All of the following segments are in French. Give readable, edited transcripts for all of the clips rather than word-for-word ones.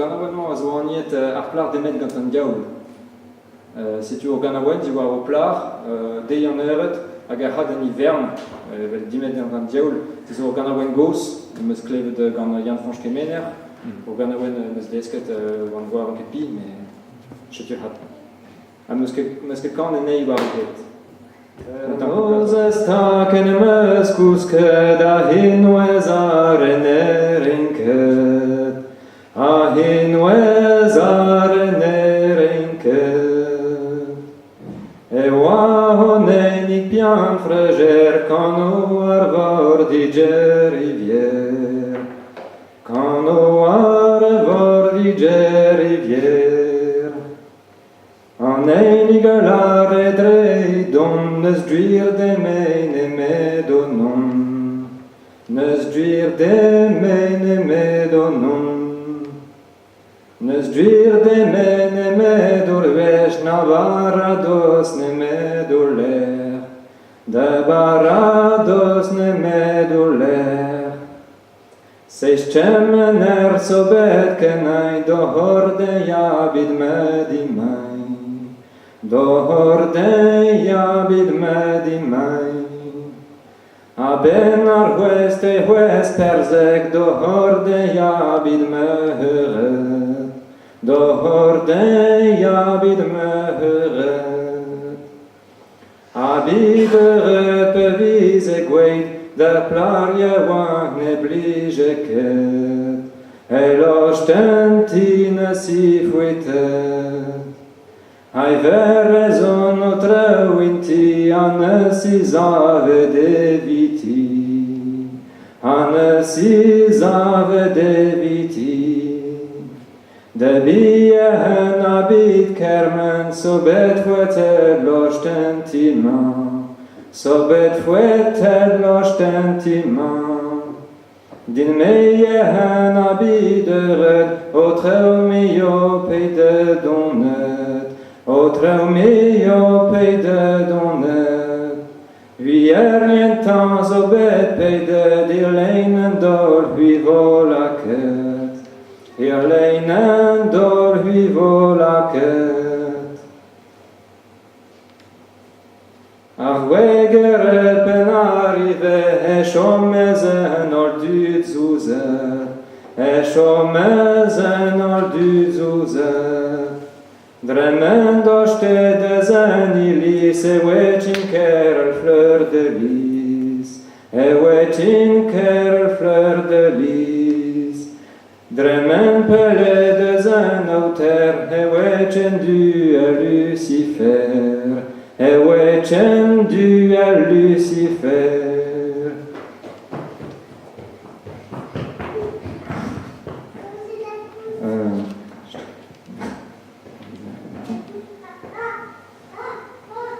ganaouennon a zo aniet ar plar demet gant an diaoul. Setu o ganaouenn di war o plar, dei an euret, hag ar had an ivern, vel dimet gant an diaoul, te zo o ganaouenn gos, meus klevet gant Yann Franch Kemener, o ganaouenn meus desket gant gwar an ket pi, mais setu had. Ha meus ket kan en ei war an ket. Moses taken meus kousket a hinwez ar en erinket, a hinwez ar en erinket. E oa honenik pian freger kano ar vordige rivier, kano ar vordige rivier. An einig lar e drei don neus duir de mein e medonon, neus duir de mein e medonon, neus duir de mein e medor vech na barados ne medoler, de barados ne medoler. Seis cemen so bet kenai do horde jabid medimai, do horde jabid medimai. A ben ar huest e huest perzek do horde jabid meheret, do horde jabid meheret. A bideret bevize gweit, da plarje wang ne blije ket, elo stentine si fuitet. Ai verre zono treuinti, ane si zave deviti, ane si zave deviti. De bien abit kermen, so bet fuetet lo stentima, so bet fuetet lo stentima. Din meiehen abideret, o treu mio peide donet, o treu mio peide donet. Vi rientan so bet peide, dir leinen dor hui volaket, dir leinen dor hui volaket. Ar wegeret ben arrive, e chomezen ol dud zouzer, e chomezen ol dud zouzer. Dremen dochte dezen ilis, e wechin ker fleur de lis, e wechin ker fleur de lis. Dremen pele dezen auter, e wechin du e Lucifer, e wechem du a Lucifer.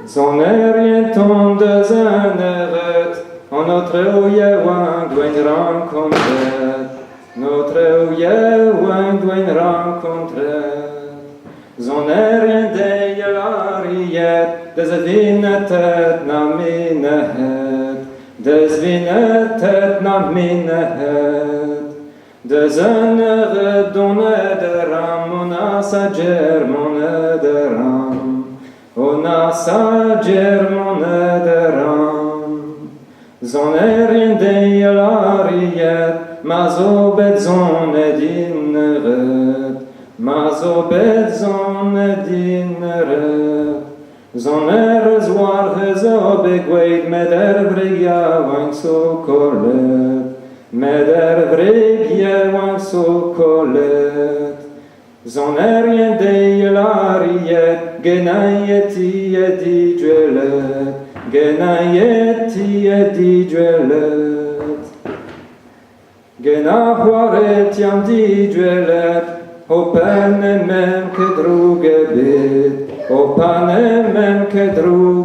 Son rienton de zaneret, en notre ouye wang dwen rencontret, notre ouye wang dwen rencontret. Zon rien de lariet, des vinetet na minehet, des vinetet na minehet. Des enneret don ederam, on a sager mon ederam, on a sager mon ederam. Zon rien de lariet, mazo bet zon edineret, mazo bet zon edineret. Zon zoar hezo begweid, med vrigja wang so kolet, med vrigja wang so kolet. Zon rien de lariet, genaieti e di dwelet, genaieti e di dwelet. Genahuaret jam di dwelet, o pane mem ke druge bit, o pane mem ke druge